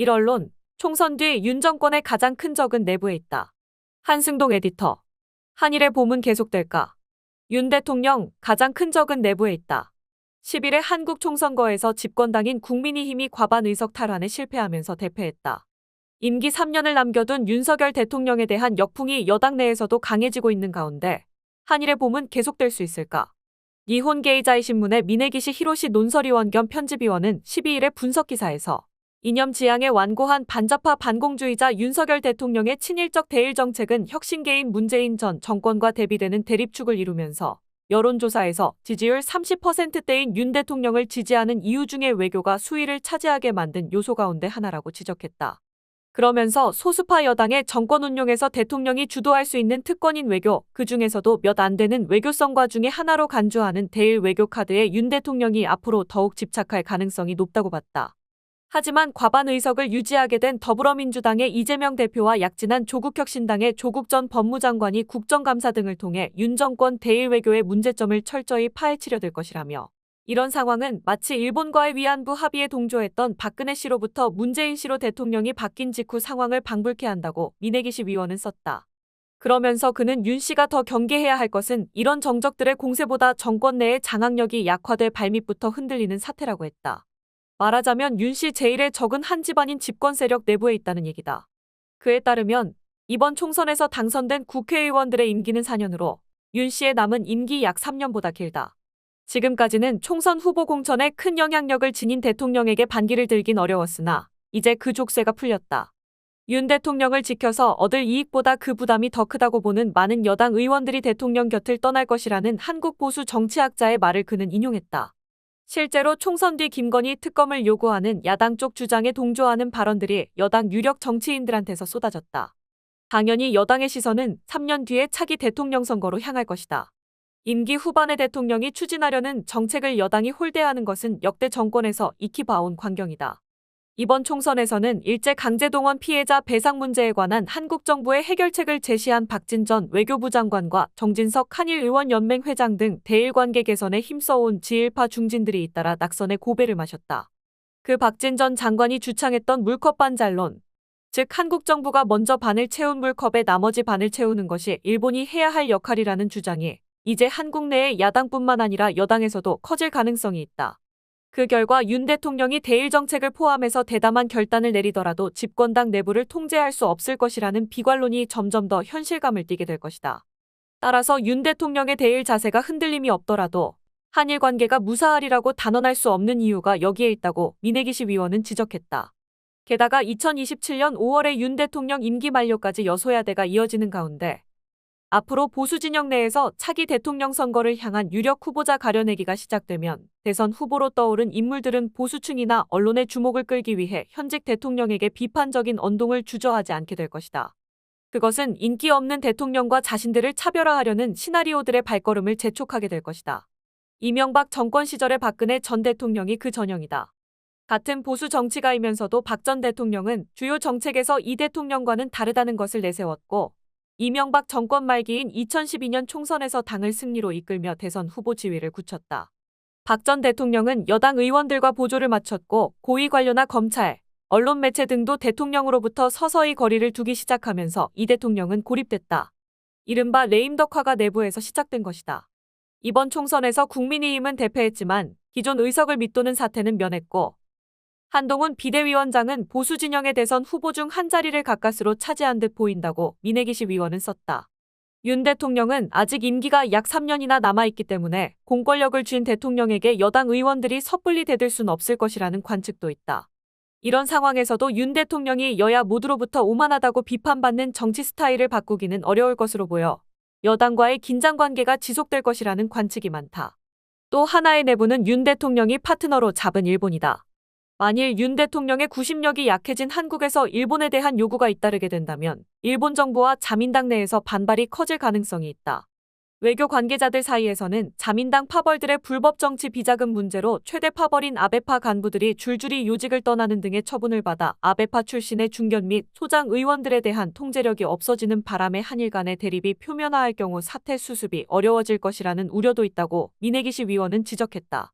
일언론, 총선 뒤 윤 정권의 가장 큰 적은 내부에 있다. 한승동 에디터. 한일의 봄은 계속될까? 윤 대통령 가장 큰 적은 내부에 있다. 10일에 한국 총선거에서 집권당인 국민의힘이 과반 의석 탈환에 실패하면서 대패했다. 임기 3년을 남겨둔 윤석열 대통령에 대한 역풍이 여당 내에서도 강해지고 있는 가운데 한일의 봄은 계속될 수 있을까? 니혼 게이자이 신문의 미네기시 히로시 논설위원 겸 편집위원은 12일에 분석기사에서 이념 지향에 완고한 반자파 반공주의자 윤석열 대통령의 친일적 대일 정책은 혁신계인 문재인 전 정권과 대비되는 대립축을 이루면서 여론조사에서 지지율 30%대인 윤 대통령을 지지하는 이유 중에 외교가 수위를 차지하게 만든 요소 가운데 하나라고 지적했다. 그러면서 소수파 여당의 정권 운용에서 대통령이 주도할 수 있는 특권인 외교, 그중에서도 몇 안 되는 외교성과 중에 하나로 간주하는 대일 외교 카드에 윤 대통령이 앞으로 더욱 집착할 가능성이 높다고 봤다. 하지만 과반 의석을 유지하게 된 더불어민주당의 이재명 대표와 약진한 조국혁신당의 조국 전 법무장관이 국정감사 등을 통해 윤 정권 대일 외교의 문제점을 철저히 파헤치려 들 것이라며 이런 상황은 마치 일본과의 위안부 합의에 동조했던 박근혜 씨로부터 문재인 씨로 대통령이 바뀐 직후 상황을 방불케 한다고 미네기시 위원은 썼다. 그러면서 그는 윤 씨가 더 경계해야 할 것은 이런 정적들의 공세보다 정권 내의 장악력이 약화돼 발밑부터 흔들리는 사태라고 했다. 말하자면 윤 씨 제1의 적은 한 집안인 집권 세력 내부에 있다는 얘기다. 그에 따르면 이번 총선에서 당선된 국회의원들의 임기는 4년으로 윤 씨의 남은 임기 약 3년보다 길다. 지금까지는 총선 후보 공천에 큰 영향력을 지닌 대통령에게 반기를 들긴 어려웠으나 이제 그 족쇄가 풀렸다. 윤 대통령을 지켜서 얻을 이익보다 그 부담이 더 크다고 보는 많은 여당 의원들이 대통령 곁을 떠날 것이라는 한국 보수 정치학자의 말을 그는 인용했다. 실제로 총선 뒤 김건희 특검을 요구하는 야당 쪽 주장에 동조하는 발언들이 여당 유력 정치인들한테서 쏟아졌다. 당연히 여당의 시선은 3년 뒤에 차기 대통령 선거로 향할 것이다. 임기 후반에 대통령이 추진하려는 정책을 여당이 홀대하는 것은 역대 정권에서 익히 봐온 광경이다. 이번 총선에서는 일제 강제동원 피해자 배상 문제에 관한 한국 정부의 해결책을 제시한 박진 전 외교부 장관과 정진석 한일의원연맹 회장 등 대일관계 개선에 힘써온 지일파 중진들이 잇따라 낙선의 고배를 마셨다. 그 박진 전 장관이 주창했던 물컵 반잘론, 즉 한국 정부가 먼저 반을 채운 물컵에 나머지 반을 채우는 것이 일본이 해야 할 역할이라는 주장이 이제 한국 내의 야당뿐만 아니라 여당에서도 커질 가능성이 있다. 그 결과 윤 대통령이 대일 정책을 포함해서 대담한 결단을 내리더라도 집권당 내부를 통제할 수 없을 것이라는 비관론이 점점 더 현실감을 띠게 될 것이다. 따라서 윤 대통령의 대일 자세가 흔들림이 없더라도 한일 관계가 무사하리라고 단언할 수 없는 이유가 여기에 있다고 미네기시 위원은 지적했다. 게다가 2027년 5월에 윤 대통령 임기 만료까지 여소야대가 이어지는 가운데 앞으로 보수 진영 내에서 차기 대통령 선거를 향한 유력 후보자 가려내기가 시작되면 대선 후보로 떠오른 인물들은 보수층이나 언론의 주목을 끌기 위해 현직 대통령에게 비판적인 언동을 주저하지 않게 될 것이다. 그것은 인기 없는 대통령과 자신들을 차별화하려는 시나리오들의 발걸음을 재촉하게 될 것이다. 이명박 정권 시절의 박근혜 전 대통령이 그 전형이다. 같은 보수 정치가이면서도 박 전 대통령은 주요 정책에서 이 대통령과는 다르다는 것을 내세웠고 이명박 정권 말기인 2012년 총선에서 당을 승리로 이끌며 대선 후보 지위를 굳혔다. 박 전 대통령은 여당 의원들과 보조를 맞췄고 고위 관료나 검찰, 언론 매체 등도 대통령으로부터 서서히 거리를 두기 시작하면서 이 대통령은 고립됐다. 이른바 레임덕화가 내부에서 시작된 것이다. 이번 총선에서 국민의힘은 대패했지만 기존 의석을 밑도는 사태는 면했고 한동훈 비대위원장은 보수 진영의 대선 후보 중 한 자리를 가까스로 차지한 듯 보인다고 미네기시 위원은 썼다. 윤 대통령은 아직 임기가 약 3년이나 남아있기 때문에 공권력을 쥔 대통령에게 여당 의원들이 섣불리 대들 순 없을 것이라는 관측도 있다. 이런 상황에서도 윤 대통령이 여야 모두로부터 오만하다고 비판받는 정치 스타일을 바꾸기는 어려울 것으로 보여 여당과의 긴장관계가 지속될 것이라는 관측이 많다. 또 하나의 내부는 윤 대통령이 파트너로 잡은 일본이다. 만일 윤 대통령의 구심력이 약해진 한국에서 일본에 대한 요구가 잇따르게 된다면 일본 정부와 자민당 내에서 반발이 커질 가능성이 있다. 외교 관계자들 사이에서는 자민당 파벌들의 불법 정치 비자금 문제로 최대 파벌인 아베파 간부들이 줄줄이 요직을 떠나는 등의 처분을 받아 아베파 출신의 중견 및 소장 의원들에 대한 통제력이 없어지는 바람에 한일 간의 대립이 표면화할 경우 사태 수습이 어려워질 것이라는 우려도 있다고 미네기시 위원은 지적했다.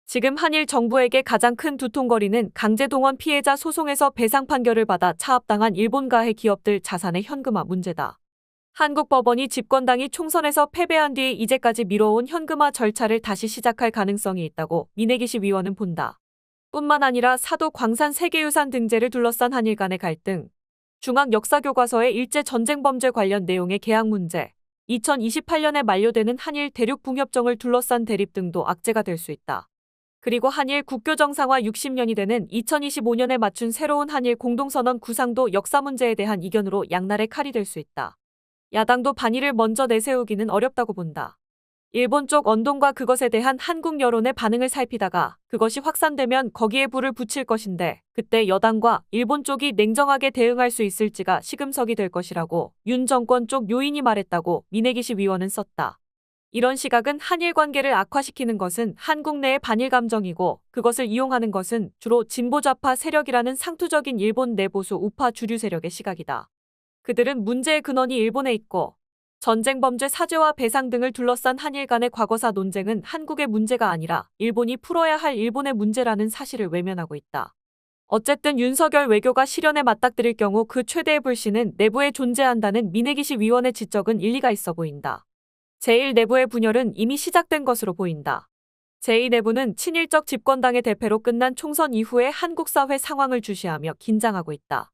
지금 한일 정부에게 가장 큰 두통거리는 강제동원 피해자 소송에서 배상 판결을 받아 차압당한 일본가해 기업들 자산의 현금화 문제다. 한국 법원이 집권당이 총선에서 패배한 뒤 이제까지 미뤄온 현금화 절차를 다시 시작할 가능성이 있다고 민혜기시 위원은 본다. 뿐만 아니라 사도 광산 세계유산 등재를 둘러싼 한일 간의 갈등, 중앙 역사교과서의 일제전쟁 범죄 관련 내용의 개항 문제, 2028년에 만료되는 한일 대륙붕협정을 둘러싼 대립 등도 악재가 될 수 있다. 그리고 한일 국교 정상화 60년이 되는 2025년에 맞춘 새로운 한일 공동선언 구상도 역사 문제에 대한 이견으로 양날의 칼이 될 수 있다. 야당도 반의를 먼저 내세우기는 어렵다고 본다. 일본 쪽 언동과 그것에 대한 한국 여론의 반응을 살피다가 그것이 확산되면 거기에 불을 붙일 것인데 그때 여당과 일본 쪽이 냉정하게 대응할 수 있을지가 시금석이 될 것이라고 윤 정권 쪽 요인이 말했다고 민혜기시 위원은 썼다. 이런 시각은 한일 관계를 악화시키는 것은 한국 내의 반일 감정이고 그것을 이용하는 것은 주로 진보좌파 세력이라는 상투적인 일본 내보수 우파 주류 세력의 시각이다. 그들은 문제의 근원이 일본에 있고 전쟁 범죄 사죄와 배상 등을 둘러싼 한일 간의 과거사 논쟁은 한국의 문제가 아니라 일본이 풀어야 할 일본의 문제라는 사실을 외면하고 있다. 어쨌든 윤석열 외교가 실현에 맞닥뜨릴 경우 그 최대의 불씨는 내부에 존재한다는 민혜기시 위원의 지적은 일리가 있어 보인다. 제1 내부의 분열은 이미 시작된 것으로 보인다. 제2 내부는 친일적 집권당의 대패로 끝난 총선 이후의 한국 사회 상황을 주시하며 긴장하고 있다.